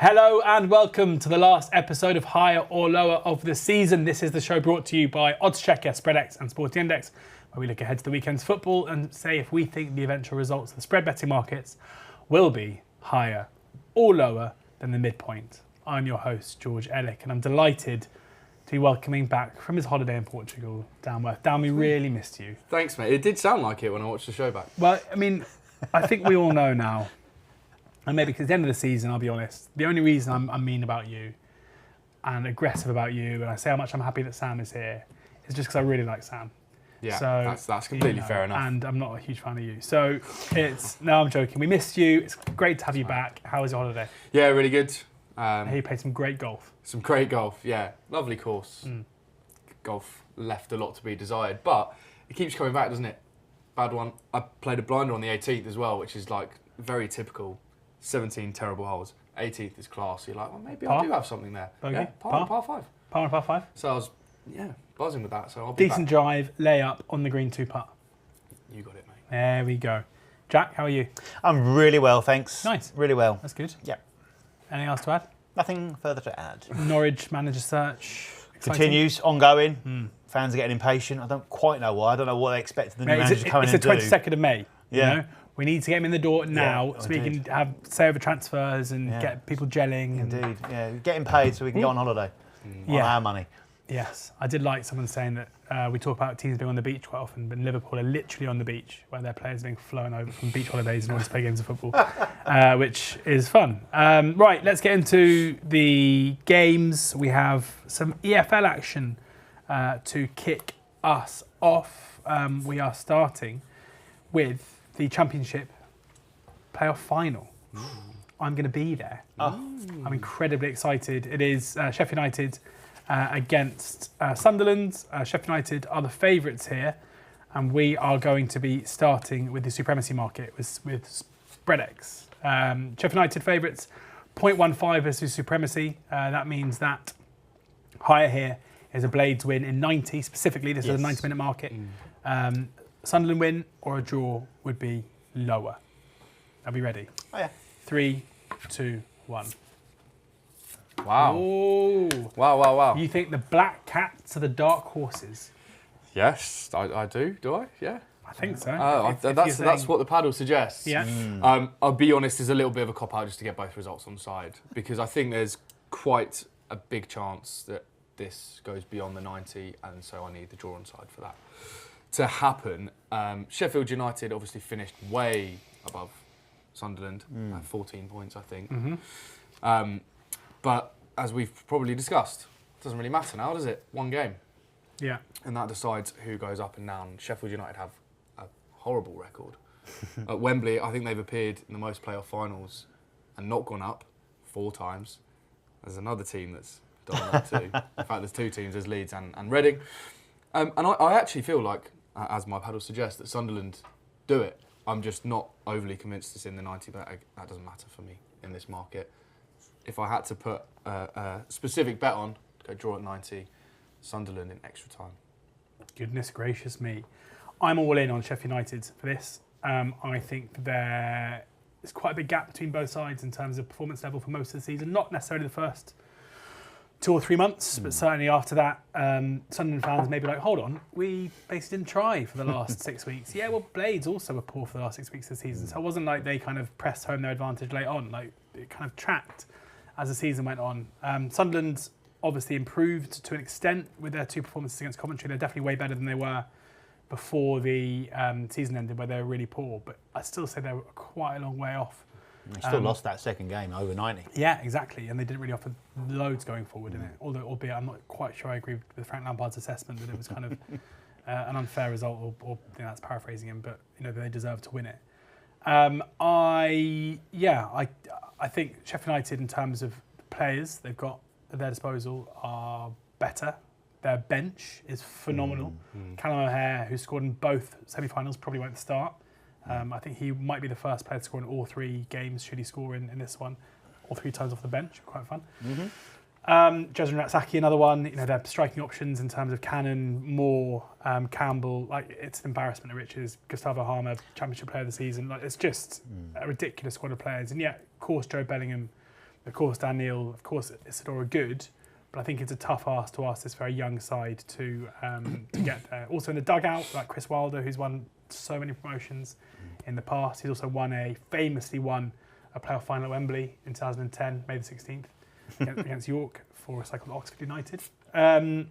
Hello and welcome to the last episode of Higher or Lower of the season. This is the show brought to you by oddschecker, SpreadX and Sporting Index, where we look ahead to the weekend's football and say if we think the eventual results of the spread betting markets will be higher or lower than the midpoint. I'm your host, George Ellick, and I'm delighted to be welcoming back from his holiday in Portugal, Dan Worth. Dan, we really missed you. Thanks, mate. It did sound like it when I watched the show back. Well, I mean, I think we all know now, and maybe because at the end of the season, I'll be honest, the only reason I'm mean about you and aggressive about you, and I say how much I'm happy that Sam is here, is just because I really like Sam. Yeah, so, that's completely fair enough. And I'm not a huge fan of you. So no, I'm joking. We missed you. It's great to have you back. How was your holiday? Yeah, really good. You played some great golf. Some great golf, yeah. Lovely course. Golf left a lot to be desired, but it keeps coming back, doesn't it? Bad one. I played a blinder on the 18th as well, which is like very typical. 17 terrible holes. 18th is class. You're like, well, maybe I do have something there. Bogey? Yeah, par 5. Par and par 5. So I was, buzzing with that. So I'll be Decent back. drive, layup on the green 2-putt. You got it, mate. There we go. Jack, how are you? I'm really well, thanks. Nice. Really well. That's good. Yeah. Anything else to add? Nothing further to add. Norwich manager search. Exciting? Continues, ongoing. Fans are getting impatient. I don't quite know why. I don't know what they expect the new manager to come in and do. It's the 22nd of May. Yeah. You know? We need to get him in the door now so we can have say over transfers and get people gelling. Indeed. Yeah. Getting paid so we can go on holiday. On our money. Yes. I did like someone saying that we talk about teams being on the beach quite often, but Liverpool are literally on the beach where their players are being flown over from beach holidays in order to play games of football, which is fun. Right, let's get into the games. We have some EFL action to kick us off. We are starting with the Championship playoff final. I'm going to be there. I'm incredibly excited. It is Sheffield United against Sunderland. Sheffield United are the favourites here, and we are going to be starting with the supremacy market with SpreadX. Sheffield United favourites, 0.15 versus supremacy. That means that higher here is a Blades win in 90 specifically. This is a 90-minute market. Sunderland win or a draw would be lower. Are we ready? Oh, yeah. 3, 2, 1. Wow. Oh. Wow. You think the black cats are the dark horses? Yes, I do. Do I? Yeah. I think so. That's what the paddle suggests. Yeah. I'll be honest, there's a little bit of a cop-out just to get both results on side, because I think there's quite a big chance that this goes beyond the 90, and so I need the draw on side for that to happen. Sheffield United obviously finished way above Sunderland, 14 points, I think. But as we've probably discussed, it doesn't really matter now, does it? One game. Yeah. And that decides who goes up and down. Sheffield United have a horrible record. At Wembley, I think they've appeared in the most playoff finals and not gone up 4 times. There's another team that's done that too. In fact, there's 2 teams, there's Leeds and Reading. And I actually feel like, as my paddle suggests, that Sunderland do it. I'm just not overly convinced it's in the 90, but that doesn't matter for me in this market. If I had to put a specific bet on, go draw at 90, Sunderland in extra time. Goodness gracious me. I'm all in on Sheffield United for this. I think there's quite a big gap between both sides in terms of performance level for most of the season. Not necessarily the first 2 or 3 months, but certainly after that, Sunderland fans may be like, hold on, we basically didn't try for the last 6 weeks. Yeah, well, Blades also were poor for the last 6 weeks of the season, so it wasn't like they kind of pressed home their advantage late on. Like, it kind of tracked as the season went on. Sunderland obviously improved to an extent with their 2 performances against Coventry. They're definitely way better than they were before the season ended, where they were really poor, but I still say they were quite a long way off. They still lost that second game over 90. Yeah, exactly, and they didn't really offer loads going forward in it. Although, albeit I'm not quite sure I agree with Frank Lampard's assessment that it was kind of an unfair result, or that's paraphrasing him, but they deserved to win it. I think Sheffield United, in terms of players they've got at their disposal, are better. Their bench is phenomenal. Callum O'Hare, who scored in both semi-finals, probably won't start. I think he might be the first player to score in all 3 games, should he score in this one, all 3 times off the bench. Quite fun. Jezrin Ratsaki, another one. Their striking options in terms of Cannon, Moore, Campbell. Like, it's an embarrassment of riches. Gustavo Harmer, Championship Player of the Season. Like, it's just a ridiculous squad of players. And yet, of course, Joe Bellingham Of course, Dan Neil, of course, Isidore are good, but I think it's a tough ask to ask this very young side to get there. Also in the dugout, like Chris Wilder, who's won so many promotions in the past. He's also famously won a playoff final at Wembley in 2010, May the 16th, against York for a side called Oxford United. I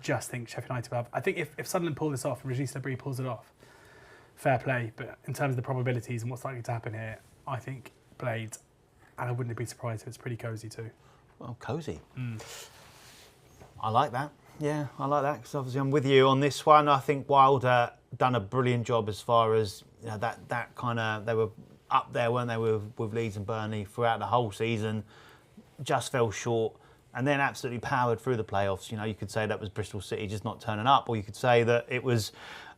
just think Sheffield United will have... I think if Sunderland pull this off and Regis Lebris pulls it off, fair play. But in terms of the probabilities and what's likely to happen here, I think Blades, and I wouldn't be surprised if it's pretty cosy too. Well, cosy. I like that. Yeah, I like that because obviously I'm with you on this one. I think Wilder done a brilliant job as far as that kind of, they were up there, weren't they, with Leeds and Burnley throughout the whole season. Just fell short and then absolutely powered through the playoffs. You could say that was Bristol City just not turning up, or you could say that it was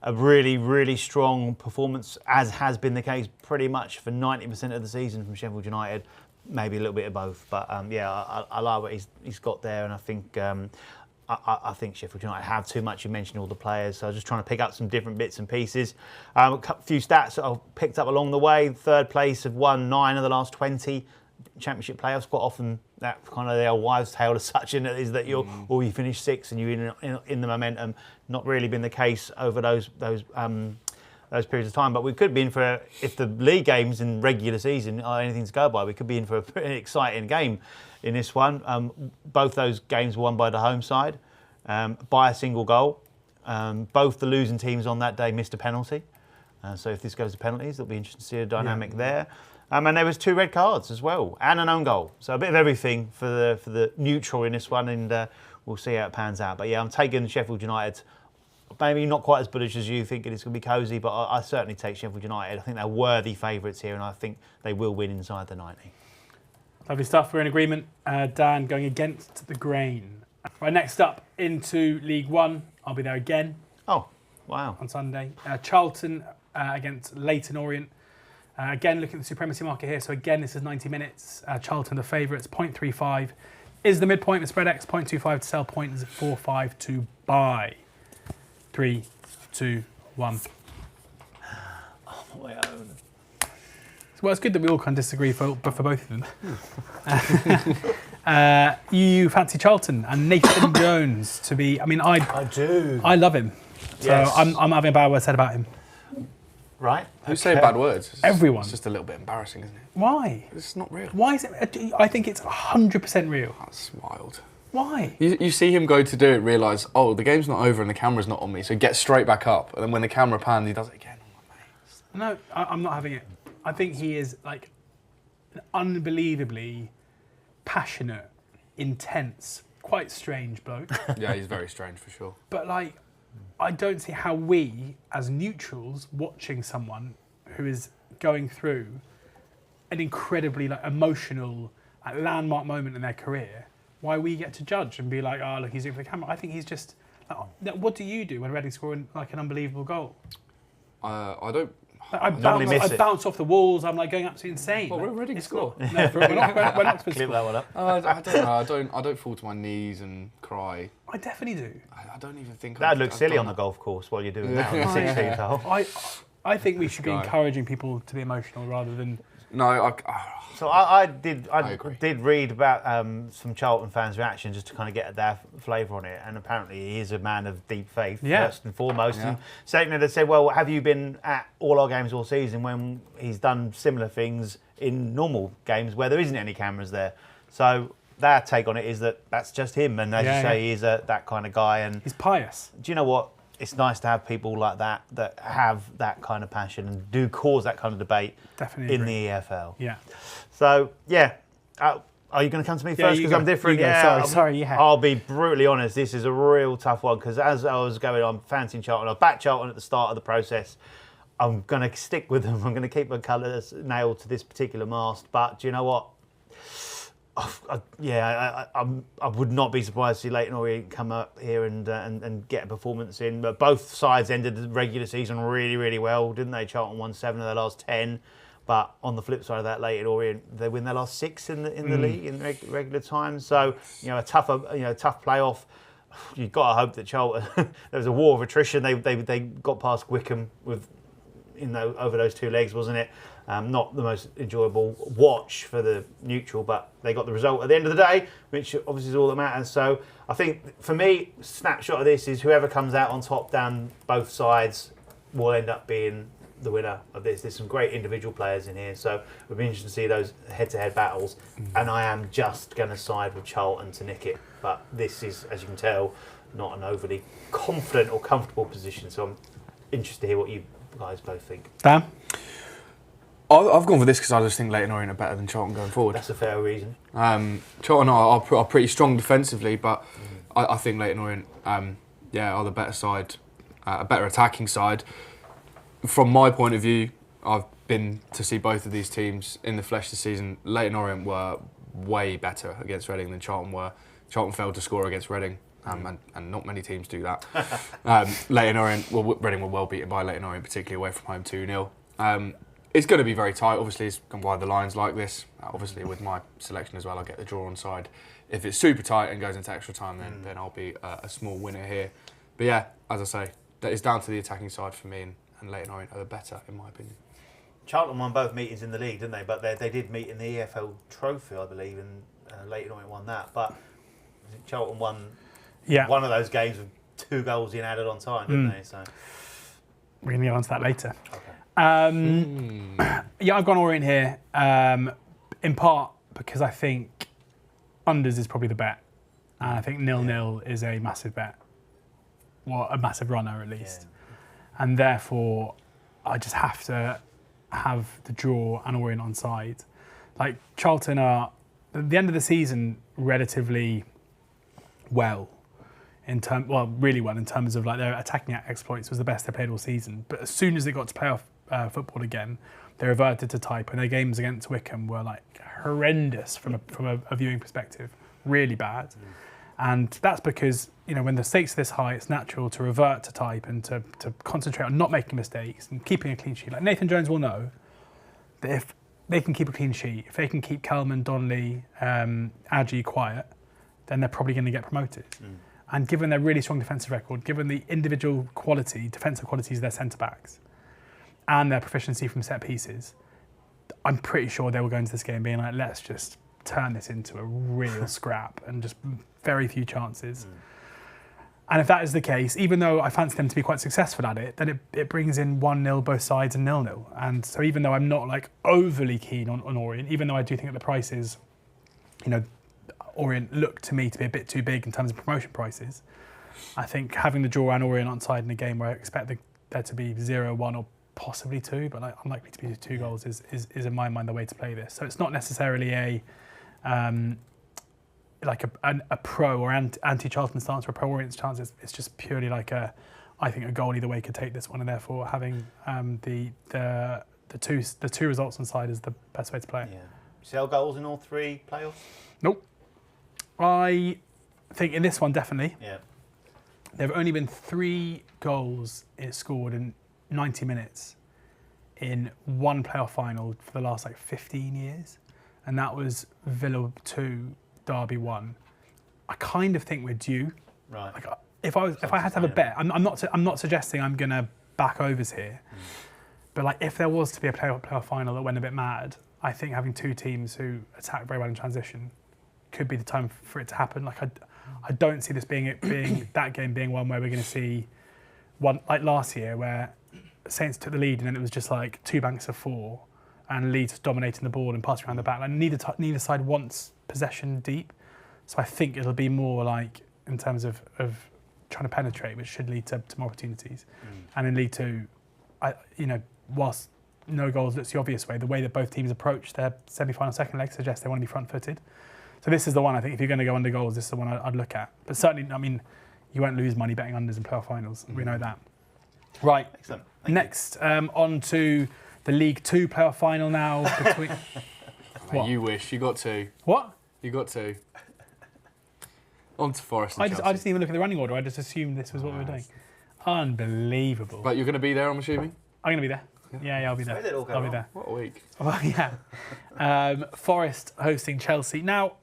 a really, really strong performance, as has been the case pretty much for 90% of the season from Sheffield United. Maybe a little bit of both, but I like what he's got there, and I think I think Sheffield United have too much. You mentioned all the players, so I was just trying to pick up some different bits and pieces. A few stats that I've picked up along the way. Third place have won 9 of the last 20 Championship playoffs. Quite often that kind of their wives' tale as such, in it is that you finish 6th and you're in the momentum. Not really been the case over those periods of time, but we could be in for, if the league games in regular season are anything to go by, we could be in for a pretty exciting game in this one. Both those games were won by the home side by a single goal. Both the losing teams on that day missed a penalty. So if this goes to penalties, it'll be interesting to see a dynamic there. And there was 2 red cards as well, and an own goal. So a bit of everything for the neutral in this one, and we'll see how it pans out. But yeah, I'm taking Sheffield United. Maybe not quite as bullish as you, thinking it's going to be cosy, but I certainly take Sheffield United. I think they're worthy favourites here, and I think they will win inside the 90. Lovely stuff. We're in agreement. Dan going against the grain. Right, next up into League One. I'll be there again. Oh, wow. On Sunday. Charlton against Leighton Orient. Again, looking at the supremacy market here. So again, this is 90 minutes. Charlton the favourites, 0.35 is the midpoint with spread X, 0.25 to sell, 0.45 to buy. 3, 2, 1. Oh, my own. Well, it's good that we all kind of disagree for both of them. You fancy Charlton and Nathan Jones to be... I mean, I do. I love him. So yes. I'm having a bad word said about him. Right. Who's saying bad words? Everyone. It's just a little bit embarrassing, isn't it? Why? It's not real. Why is it? I think it's 100% real. That's wild. Why? You see him go to do it, realise, the game's not over and the camera's not on me, so he gets straight back up, and then when the camera pans, he does it again. No, I'm not having it. I think he is like an unbelievably passionate, intense, quite strange bloke. Yeah, he's very strange for sure. But like, I don't see how we, as neutrals, watching someone who is going through an incredibly emotional, landmark moment in their career, why we get to judge and be like, oh, look, he's doing it for the camera. I think he's just... what do you do when Reading score an unbelievable goal? I don't... I bounce off the walls. I'm going absolutely insane. Well, we're Reading score. No, we're not supposed to clip that one up. I don't know. I don't fall to my knees and cry. I definitely do. I don't even think... That'd look silly on the golf course while you're doing that on the 16th hole. I think we should be encouraging people to be emotional rather than... No, So I did read about some Charlton fans' reaction just to kind of get their flavour on it, and apparently he is a man of deep faith first and foremost. Yeah. And statement that said, "Well, have you been at all our games all season when he's done similar things in normal games where there isn't any cameras there?" So their take on it is that that's just him, and as you say, he is that kind of guy, and he's pious. Do you know what? It's nice to have people like that have that kind of passion and do cause that kind of debate in the EFL. Yeah. So, are you going to come to me first? Because I'm different. Sorry. I'll be brutally honest. This is a real tough one because as I was going on, fancying Charlton, I backed Charlton at the start of the process. I'm going to stick with them. I'm going to keep my colours nailed to this particular mast. But do you know what? I would not be surprised to see Leighton Orient come up here and get a performance in. But both sides ended the regular season really, really well, didn't they? Charlton won 7 of their last 10. But on the flip side of that, Leighton Orient, they win their last 6 in the league in regular time. So a tough playoff. You've got to hope that Charlton. There was a war of attrition. They got past Wickham with over those 2 legs, wasn't it? Not the most enjoyable watch for the neutral, but they got the result at the end of the day, which obviously is all that matters. So I think for me, snapshot of this is whoever comes out on top down both sides will end up being the winner of this. There's some great individual players in here, so it'll be interesting to see those head-to-head battles. And I am just going to side with Charlton to nick it, but this is, as you can tell, not an overly confident or comfortable position. So I'm interested to hear what you guys both think. Dan? I've gone for this because I just think Leighton Orient are better than Charlton going forward. That's a fair reason. Charlton are pretty strong defensively, but I think Leighton Orient are the better side, a better attacking side. From my point of view, I've been to see both of these teams in the flesh this season. Leighton Orient were way better against Reading than Charlton were. Charlton failed to score against Reading, and not many teams do that. Leighton Orient, Reading were well beaten by Leighton Orient, particularly away from home 2-0. It's going to be very tight. Obviously, it's why the line's like this. Obviously, with my selection as well, I'll get the draw on side. If it's super tight and goes into extra time, then I'll be a small winner here. But yeah, as I say, that is down to the attacking side for me, and Leighton Orient are the better, in my opinion. Charlton won both meetings in the league, didn't they? But they did meet in the EFL Trophy, I believe, and Leighton Orient won that. But I think Charlton won one of those games with 2 goals in added on time, didn't they? So we're going to get onto that later. Okay. I've gone Orient here, in part because I think unders is probably the bet, and I think 0-0 is a massive bet, well, a massive runner at least, and therefore I just have to have the draw and Orient on side. Like Charlton are at the end of the season relatively really well in terms of like their attacking exploits was the best they played all season, but as soon as they got to playoff football again, they reverted to type, and their games against Wycombe were like horrendous from a viewing perspective, really bad. And that's because, when the stakes are this high, it's natural to revert to type and to concentrate on not making mistakes and keeping a clean sheet. Like Nathan Jones will know that if they can keep a clean sheet, if they can keep Kelman, Donnelly, Adji quiet, then they're probably going to get promoted. And given their really strong defensive record, given the individual defensive qualities of their centre-backs, and their proficiency from set pieces, I'm pretty sure they will go into this game being like, let's just turn this into a real scrap and just very few chances. And if that is the case, even though I fancy them to be quite successful at it, then it brings in 1-0 both sides and 0-0. And so even though I'm not like overly keen on Orient, even though I do think that the prices, Orient look to me to be a bit too big in terms of promotion prices, I think having the draw and Orient on side in a game where I expect there to be 0-1 or possibly 2, but unlikely to be 2 goals is in my mind the way to play this. So it's not necessarily a pro or anti-Charlton stance or a pro-Orient stance. It's just purely like I think a goal either way could take this one, and therefore having the two results on side is the best way to play it. Yeah. Sell goals in all 3 playoffs? Nope. I think in this one definitely. Yeah. There have only been 3 goals scored in 90 minutes in one playoff final for the last 15 years, and that was Villa 2, Derby 1. I kind of think we're due. Right. If I had to have a bet, I'm not suggesting I'm gonna back overs here, but if there was to be a playoff final that went a bit mad, I think having 2 teams who attack very well in transition could be the time for it to happen. I don't see this being that game being one where we're going to see one like last year where Saints took the lead and then it was just 2 banks of 4 and Leeds dominating the ball and passing around the back. Neither side wants possession deep, so I think it'll be more in terms of trying to penetrate, which should lead to more opportunities. And in League 2, whilst no goals looks the obvious way, the way that both teams approach their semi-final second leg suggests they want to be front-footed. So this is the one I think if you're going to go under goals, this is the one I'd look at. But certainly, you won't lose money betting unders in playoff finals. We know that. Right. Excellent. Next, on to the League 2 playoff final now. Between What? You wish. You got 2. What? You got 2. On to Forest and Chelsea. I just didn't even look at the running order. I just assumed this was what we were doing. Unbelievable. But you're going to be there, I'm assuming? I'm going to be there. Yeah, I'll be there. I'll be there. What a week. Well, yeah. Forest hosting Chelsea. Now,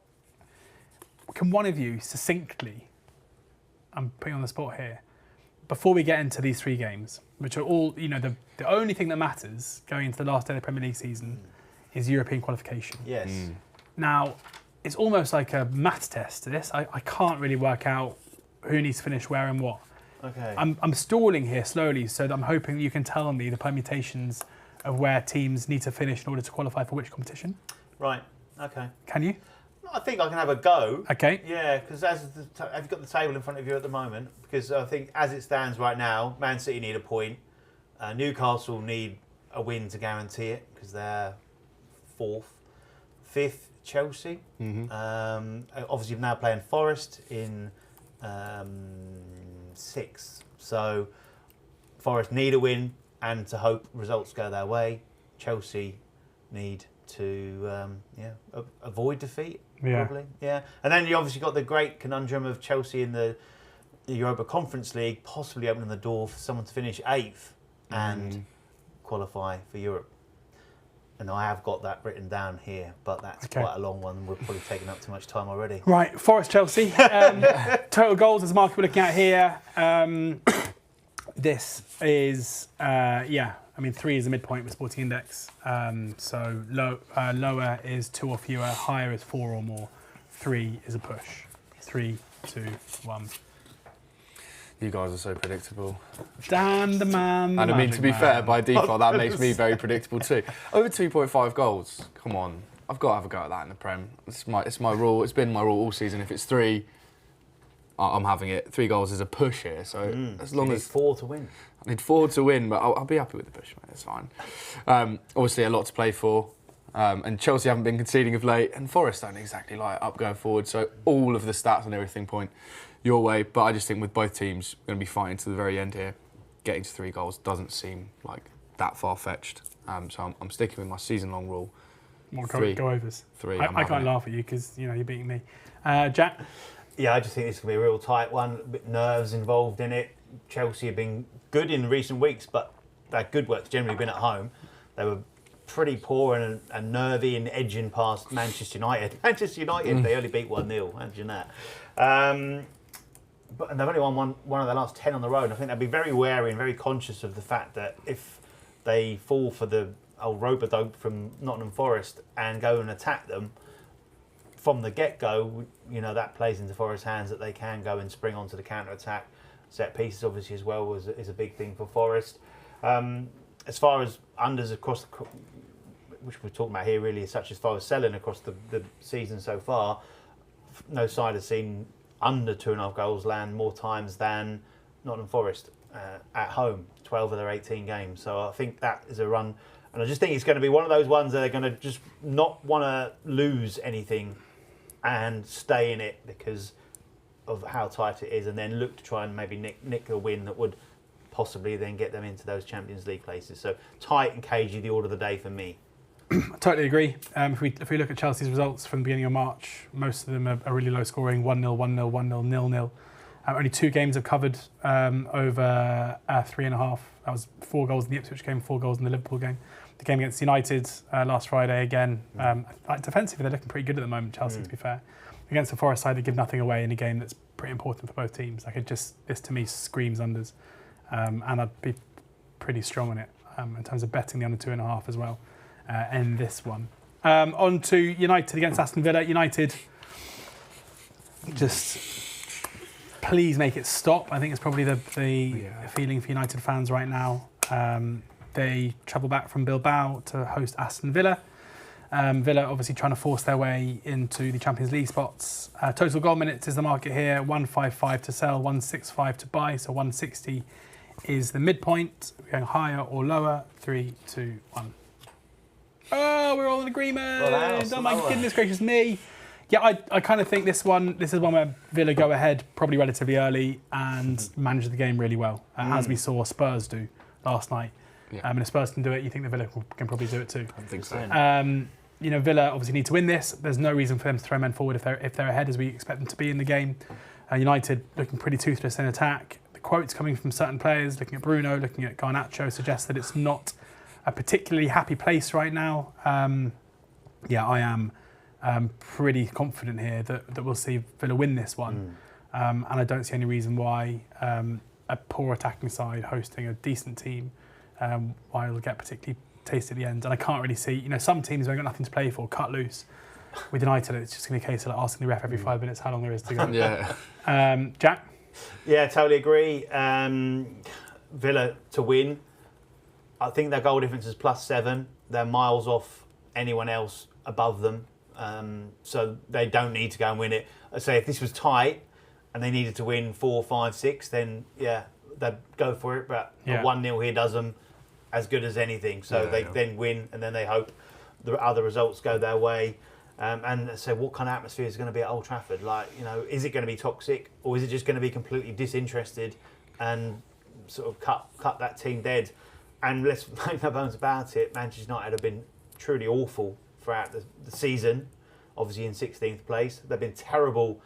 can one of you succinctly, I'm putting you on the spot here, before we get into these 3 games, which are all, the only thing that matters going into the last day of the Premier League season is European qualification. Yes. Now, it's almost like a maths test to this. I can't really work out who needs to finish where and what. Okay. I'm stalling here slowly, so that I'm hoping you can tell me the permutations of where teams need to finish in order to qualify for which competition. Right. Okay. Can you? I think I can have a go. Okay. Yeah, because have you got the table in front of you at the moment? Because I think as it stands right now, Man City need a point. Newcastle need a win to guarantee it because they're 4th. 5th, Chelsea. Obviously, now playing Forest in 6th. So Forest need a win and to hope results go their way. Chelsea need to avoid defeat, probably. Yeah. And then you obviously got the great conundrum of Chelsea in the Europa Conference League, possibly opening the door for someone to finish 8th and qualify for Europe. And I have got that written down here, but that's quite a long one. We're probably taking up too much time already. Right, Forest Chelsea. Total goals is the market we're looking at here. This is, 3 is the midpoint with Sporting Index. So lower is 2 or fewer, higher is 4 or more. 3 is a push. 3, 2, 1. You guys are so predictable. Dan the man. And I mean, to be fair, by default, that makes me very predictable too. Over 2.5 goals. Come on, I've got to have a go at that in the Prem. It's my rule. It's been my rule all season. If it's 3, I'm having it. 3 goals is a push here. So as long as 4 to win. I need 4 to win, but I'll be happy with the push, mate. It's fine. Obviously, a lot to play for. And Chelsea haven't been conceding of late, and Forest don't exactly light up going forward. So all of the stats and everything point your way. But I just think with both teams, we're going to be fighting to the very end here. Getting to 3 goals doesn't seem like that far-fetched. So I'm sticking with my season-long rule. More 3. go overs. 3. I can't laugh at you because you're beating me. Jack? Yeah, I just think this could be a real tight one. A bit nerves involved in it. Chelsea have been good in recent weeks, but their good work's generally been at home. They were pretty poor and nervy and edging past Manchester United. Manchester United, they only beat 1-0. Imagine that. But they've only won one of their last 10 on the road. I think they'd be very wary and very conscious of the fact that if they fall for the old rope-a-dope from Nottingham Forest and go and attack them from the get-go, that plays into Forest's hands that they can go and spring onto the counter-attack. Set pieces, obviously, as well, is a big thing for Forest. As far as unders across, which we're talking about here, really, such as far as selling across the season so far, no side has seen under 2.5 goals land more times than Nottingham Forest at home, 12 of their 18 games. So I think that is a run. And I just think it's going to be one of those ones that they're going to just not want to lose anything and stay in it because of how tight it is, and then look to try and maybe nick a win that would possibly then get them into those Champions League places. So tight and cagey, the order of the day for me. I totally agree. If we look at Chelsea's results from the beginning of March, most of them are really low scoring, 1-0, 1-0, 1-0, 0-0. Only 2 games have covered over 3.5. That was 4 goals in the Ipswich game, 4 goals in the Liverpool game. The game against United last Friday again. Defensively, they're looking pretty good at the moment, Chelsea, to be fair. Against the Forest side, they give nothing away in a game that's pretty important for both teams. This to me screams unders. And I'd be pretty strong on it in terms of betting the under 2.5 as well in this one. On to United against Aston Villa. United, just please make it stop. I think it's probably the feeling for United fans right now. They travel back from Bilbao to host Aston Villa. Villa obviously trying to force their way into the Champions League spots. Total goal minutes is the market here. 155 to sell, 165 to buy. So 160 is the midpoint. We're going higher or lower. 3, 2, 1. Oh, we're all in agreement. Oh my goodness gracious me. Yeah, I kind of think this is one where Villa go ahead probably relatively early and manage the game really well, as we saw Spurs do last night. Yeah. And if Spurs can do it, you think the Villa can probably do it too. I think so. Villa obviously need to win this. There's no reason for them to throw men forward if they're ahead, as we expect them to be in the game. United looking pretty toothless in attack. The quotes coming from certain players, looking at Bruno, looking at Garnacho, suggest that it's not a particularly happy place right now. I am pretty confident here that we'll see Villa win this one. And I don't see any reason why a poor attacking side hosting a decent team, while it'll get particularly tasty at the end. And I can't really see, some teams have got nothing to play for, cut loose. With United, it's just going to be a case of asking the ref every 5 minutes how long there is to go. Yeah. Jack? Yeah, totally agree. Villa to win. I think their goal difference is +7. They're miles off anyone else above them. So they don't need to go and win it. I say if this was tight and they needed to win 4, 5, 6, then yeah, they'd go for it. But a 1-0 here does them as good as anything. So they then win, and then they hope the other results go their way. And so what kind of atmosphere is going to be at Old Trafford? Is it going to be toxic, or is it just going to be completely disinterested and sort of cut that team dead? And let's make no bones about it, Manchester United have been truly awful throughout the season, obviously in 16th place. They've been terrible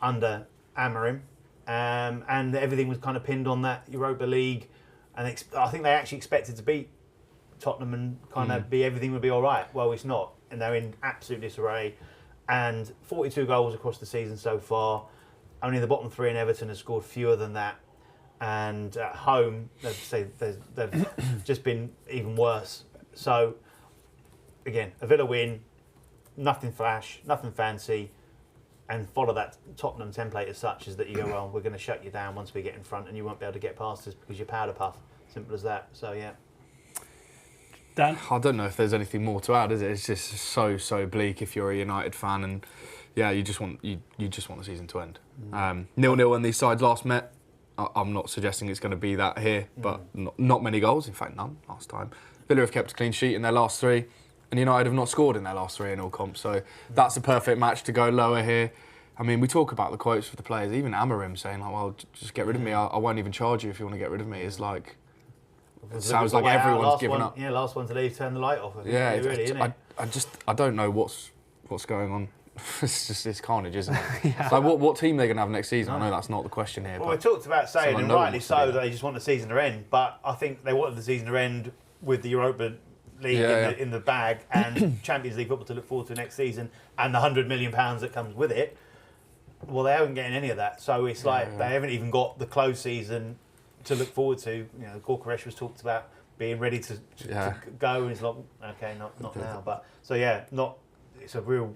under Amorim, and everything was kind of pinned on that Europa League. And I think they actually expected to beat Tottenham and kind of everything would be all right. Well, it's not. And they're in absolute disarray. And 42 goals across the season so far. Only the bottom 3 in Everton has scored fewer than that. And at home, they've just been even worse. So, again, a Villa win, nothing flash, nothing fancy, and follow that Tottenham template as such, is that you go, well, we're going to shut you down once we get in front, and you won't be able to get past us because you're powder puff. Simple as that. So, yeah. Dan? I don't know if there's anything more to add, is it? It's just so bleak if you're a United fan, and yeah, you just want the season to end. 0-0 when these sides last met. I'm not suggesting it's going to be that here, but not many goals. In fact, none last time. Villa have kept a clean sheet in their last 3, and United have not scored in their last 3 in all comps. So that's a perfect match to go lower here. I mean, we talk about the quotes for the players. Even Amorim saying, like, well, just get rid of me. I won't even charge you if you want to get rid of me. It's like... It sounds like everyone's given up. Yeah, last one to leave, turn the light off. Yeah, really, isn't it? I don't know what's going on. it's carnage, isn't it? Like what team they're going to have next season? I know that's not the question here. Well, we talked about saying, and rightly so, that they just want the season to end. But I think they wanted the season to end with the Europa League in the bag and Champions League football to look forward to next season, and the £100 million that comes with it. Well, they haven't getting any of that, so it's like they haven't even got the close season to look forward to. Gorkaresh was talked about being ready to go, and it's like, okay, not now. But so it's a real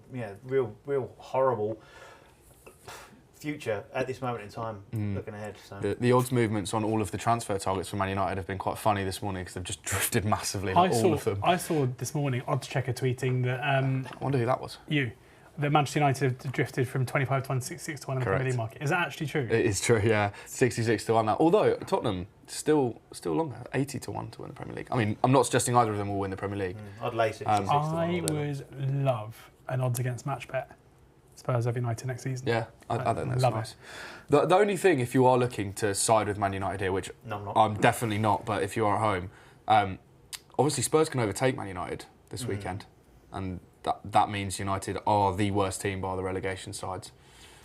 horrible future at this moment in time looking ahead. So the odds movements on all of the transfer targets for Man United have been quite funny this morning because they've just drifted massively. All of them. I saw this morning oddschecker tweeting that. I wonder who that was. That Manchester United have drifted from 25 to 1 to 66 to 1 in the Premier League market. Is that actually true? It is true, yeah. 66 to 1 now. Although Tottenham still longer, 80 to 1 to win the Premier League. I mean, I'm not suggesting either of them will win the Premier League. I'd lay 66 to 1. I would love an odds against match bet. Spurs over United next season. Yeah, I think that's nice. The only thing, if you are looking to side with Man United here, which I'm definitely not, but if you are at home, obviously Spurs can overtake Man United this weekend, and that means United are the worst team by the relegation sides.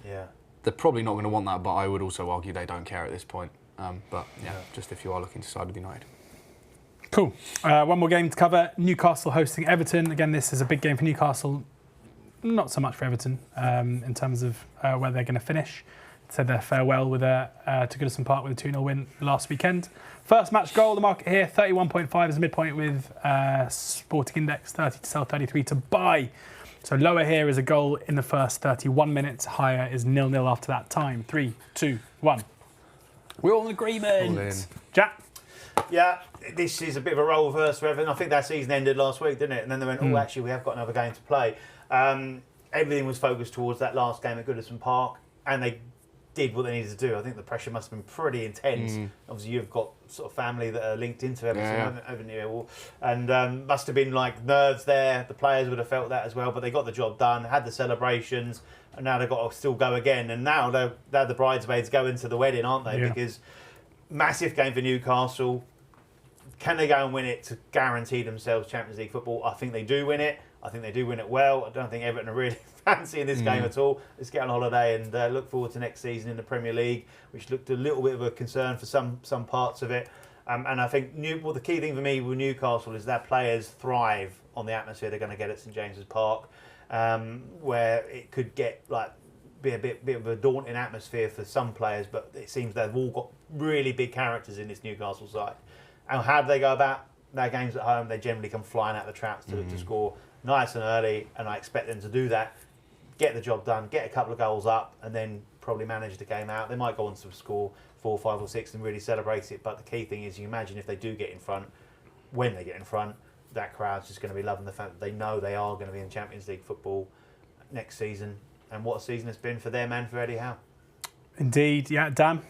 Yeah, they're probably not going to want that, but I would also argue they don't care at this point. But just if you are looking to side with United. Cool. One more game to cover. Newcastle hosting Everton. Again, this is a big game for Newcastle. Not so much for Everton in terms of where they're going to finish. Said their farewell with to Goodison Park with a 2-0 win last weekend. First match goal, the market here, 31.5 is midpoint with Sporting Index, 30 to sell, 33 to buy. So lower here is a goal in the first 31 minutes. Higher is 0-0 after that time. 3, 2, 1. We're all in agreement. All in. Jack? Yeah, this is a bit of a role reverse for Everton. I think that season ended last week, didn't it? And then they went, actually, we have got another game to play. Everything was focused towards that last game at Goodison Park, and they did what they needed to do. I think the pressure must have been pretty intense. Obviously, you've got sort of family that are linked into Everton, haven't you? And must have been like nerves there. The players would have felt that as well, but they got the job done, had the celebrations, and now they've got to still go again. And now they're the bridesmaids going to the wedding, aren't they? Yeah. Because massive game for Newcastle. Can they go and win it to guarantee themselves Champions League football? I think they do win it. I think they do win it well. I don't think Everton are really fancying this game at all. Let's get on holiday and look forward to next season in the Premier League, which looked a little bit of a concern for some parts of it. And I think the key thing for me with Newcastle is that players thrive on the atmosphere they're going to get at St James's Park, where it could get like be a bit of a daunting atmosphere for some players, but it seems they've all got really big characters in this Newcastle side. And how do they go about their games at home? They generally come flying out the traps to score nice and early, and I expect them to do that, get the job done, get a couple of goals up, and then probably manage the game out. They might go on to score 4, 5 or 6 and really celebrate it, but the key thing is you imagine if they do get in front, when they get in front, that crowd's just going to be loving the fact that they know they are going to be in Champions League football next season. And what a season it's been for them and for Eddie Howe. Indeed, yeah, Dan?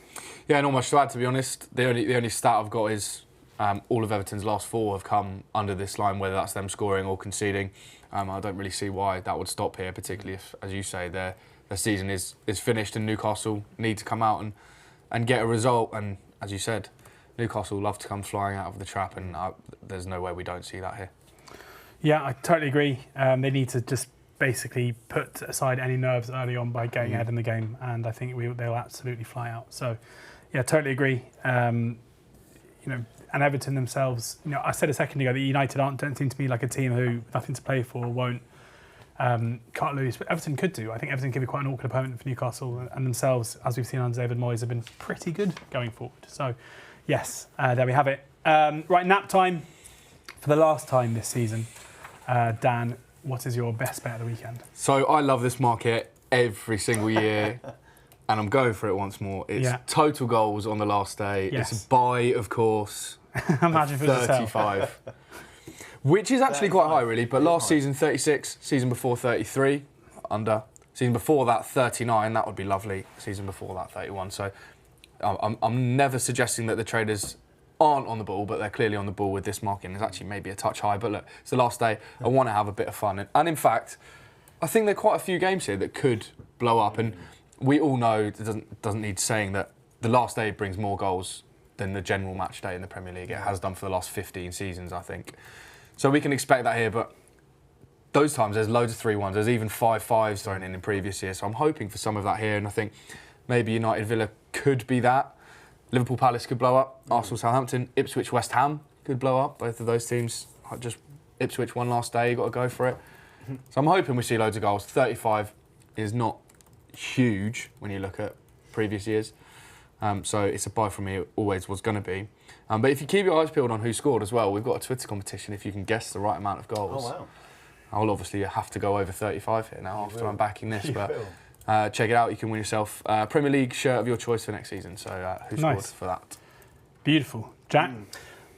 Yeah, not much to add, to be honest. The only stat I've got is all of Everton's last 4 have come under this line, whether that's them scoring or conceding. I don't really see why that would stop here, particularly if, as you say, their season is finished and Newcastle need to come out and get a result. And as you said, Newcastle love to come flying out of the trap, and there's no way we don't see that here. Yeah, I totally agree. They need to just basically put aside any nerves early on by going ahead in the game, and I think they'll absolutely fly out. So, yeah, totally agree. And Everton themselves, I said a second ago that United don't seem to be like a team who nothing to play for, can't lose, but Everton could do. I think Everton could be quite an awkward opponent for Newcastle, and themselves, as we've seen under David Moyes, have been pretty good going forward. So, yes, there we have it. Right, nap time for the last time this season. Dan, what is your best bet of the weekend? So I love this market every single year, and I'm going for it once more. It's total goals on the last day. Yes. It's a buy, of course. Imagine if it was 35. Which is actually quite high, really. But last season, 36. Season before, 33. Under. Season before that, 39. That would be lovely. Season before that, 31. So I'm never suggesting that the traders aren't on the ball, but they're clearly on the ball with this market. It's actually maybe a touch high, but look, it's the last day. I want to have a bit of fun. And in fact, I think there are quite a few games here that could blow up. And we all know, it doesn't need saying, that the last day brings more goals than the general match day in the Premier League. It has done for the last 15 seasons, I think. So we can expect that here, but those times there's loads of 3-1s. There's even 5-5s thrown in previous years. So I'm hoping for some of that here, and I think maybe United Villa could be that. Liverpool Palace could blow up. Arsenal Southampton. Ipswich West Ham could blow up. Both of those teams. Just Ipswich one last day. You've got to go for it. So I'm hoping we see loads of goals. 35 is not huge when you look at previous years. So it's a buy from me. It always was going to be. But if you keep your eyes peeled on who scored as well, we've got a Twitter competition if you can guess the right amount of goals. Oh, wow. I'll obviously have to go over 35 here now after I'm backing this. Check it out. You can win yourself a Premier League shirt of your choice for next season. So who scored for that? Beautiful. Jack?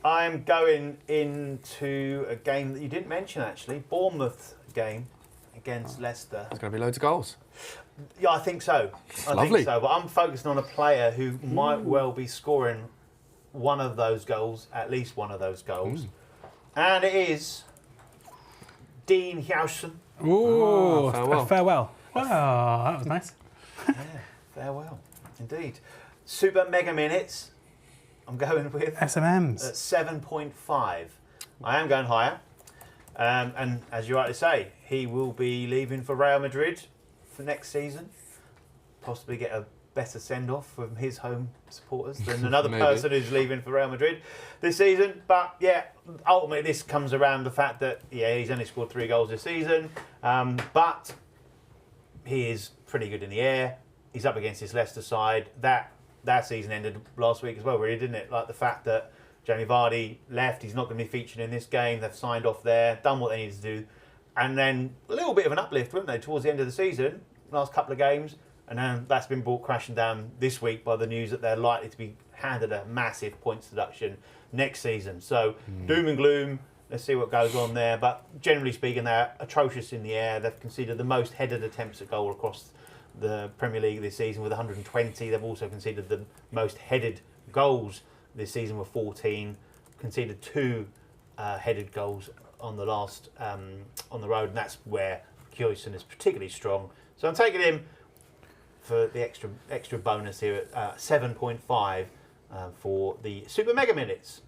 I'm going into a game that you didn't mention, actually. Bournemouth game against Leicester. There's going to be loads of goals. Yeah, I think so. Lovely. Think so. But I'm focusing on a player who might well be scoring one of those goals, at least one of those goals. And it is Dean Howson. Ooh, farewell. Farewell. Wow, that was nice. Yeah, farewell. Indeed. Super mega minutes. I'm going with SMMs. at 7.5. I am going higher. And as you rightly say, he will be leaving for Real Madrid for next season. Possibly get a better send-off from his home supporters than another person who's leaving for Real Madrid this season. But yeah, ultimately this comes around the fact that he's only scored 3 goals this season, but he is pretty good in the air. He's up against his Leicester side. That season ended last week as well, really, didn't it? Like the fact that Jamie Vardy left, he's not going to be featured in this game. They've signed off there, done what they needed to do, and then a little bit of an uplift, weren't they, towards the end of the season, last couple of games. And then that's been brought crashing down this week by the news that they're likely to be handed a massive points deduction next season. So doom and gloom. Let's see what goes on there. But generally speaking, they're atrocious in the air. They've conceded the most headed attempts at goal across the Premier League this season with 120. They've also conceded the most headed goals this season with 14. Conceded 2 headed goals on the last on the road, and that's where Kjøsen is particularly strong. So I'm taking him for the extra bonus here at 7.5 for the Super Mega Minutes.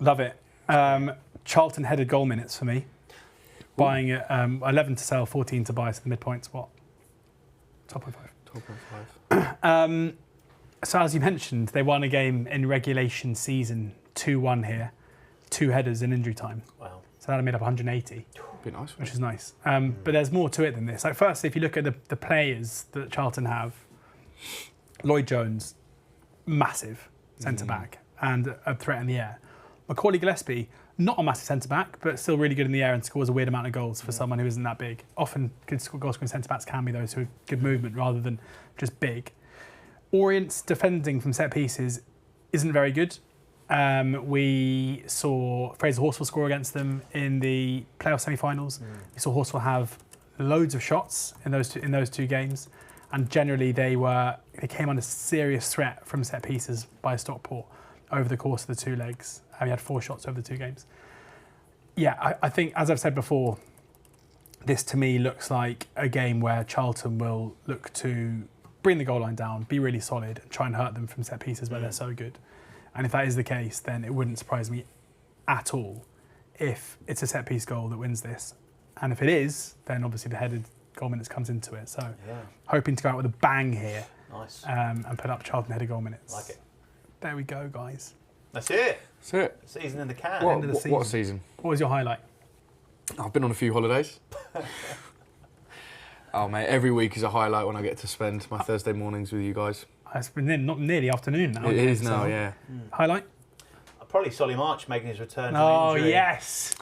Love it. Charlton headed goal minutes for me. Buying it 11 to sell, 14 to buy, so the midpoint's what? 12.5. So as you mentioned, they won a game in regulation season 2-1 here. 2 headers in injury time. Wow. So that made up 180. Be nice. Which is nice. But there's more to it than this. Like, firstly, if you look at the players that Charlton have, Lloyd Jones, massive centre-back and a threat in the air. Macaulay Gillespie, not a massive centre-back, but still really good in the air and scores a weird amount of goals for someone who isn't that big. Often good goal-scoring centre-backs can be those who have good movement rather than just big. Orient's defending from set pieces isn't very good. We saw Fraser Horsfall score against them in the playoff semi-finals. We saw Horsfall have loads of shots in those two games, and generally they came under serious threat from set pieces by Stockport over the course of the two legs. We had 4 shots over the 2 games. Yeah, I think, as I've said before, this to me looks like a game where Charlton will look to bring the goal line down, be really solid, and try and hurt them from set pieces where they're so good. And if that is the case, then it wouldn't surprise me at all if it's a set-piece goal that wins this. And if it is, then obviously the headed goal minutes comes into it. So hoping to go out with a bang here. Nice. And put up Charlton headed goal minutes. Like it. There we go, guys. That's it. That's it. Season in the can. What, End of the season. what a season. What was your highlight? I've been on a few holidays. Oh, mate, every week is a highlight when I get to spend my Thursday mornings with you guys. It's been not near the afternoon now. It is so- now, yeah. Highlight? Probably Solly March making his return from Oh, injury. yes.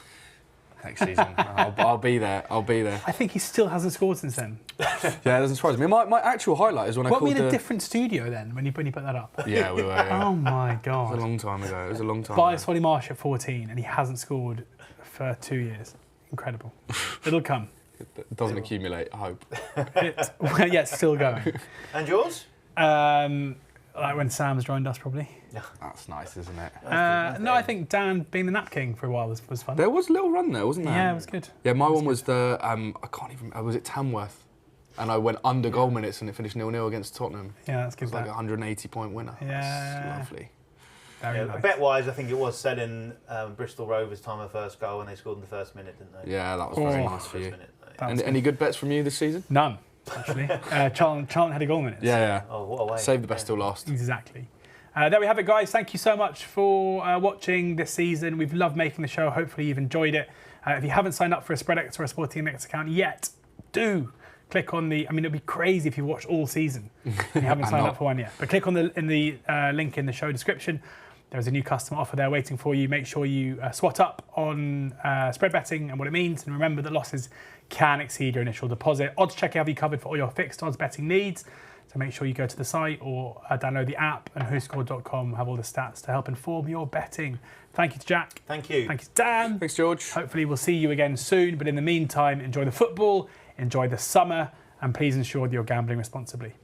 Next season. I'll be there. I'll be there. I think he still hasn't scored since then. Yeah, it doesn't surprise me. My actual highlight is when I Weren't we called in a the... different studio then when you put that up? Yeah, we were, yeah. Oh, my It was a God. long time ago. It was a long time Buy ago. Solly Marsh at 14 and he hasn't scored for 2 years. Incredible. It'll come. It doesn't accumulate, I hope. Well, yeah, it's still going. And yours? Like when Sam's joined us, probably. That's nice, isn't it? No, I think Dan being the Nap King for a while was fun. There was a little run there, wasn't there? Yeah, it was good. Yeah, my one was the, I can't even, was it Tamworth? And I went under goal minutes and it finished 0-0 against Tottenham. Yeah, that's It good. was like a that. 180-point winner. Yeah. That's lovely. Very nice. Bet-wise, I think it was selling Bristol Rovers' time of first goal when they scored in the first minute, didn't they? Yeah, that was very Oh. nice for you. That was Any good bets from you this season? None, actually. Charlton had a goal minutes. Yeah. Oh, what a way. Save the best till last. Exactly. There we have it, guys. Thank you so much for watching this season. We've loved making the show. Hopefully you've enjoyed it. If you haven't signed up for a SpreadX or a Sporting Index account yet, do click on the... I mean, it'd be crazy if you watched all season and you haven't signed up for one yet. But click on the link in the show description. There's a new customer offer there waiting for you. Make sure you swat up on spread betting and what it means. And remember that losses can exceed your initial deposit. Oddschecker have you covered for all your fixed odds betting needs. So make sure you go to the site or download the app, and whoscored.com will have all the stats to help inform your betting. Thank you to Jack. Thank you. Thank you to Dan. Thanks, George. Hopefully we'll see you again soon. But in the meantime, enjoy the football, enjoy the summer, and please ensure that you're gambling responsibly.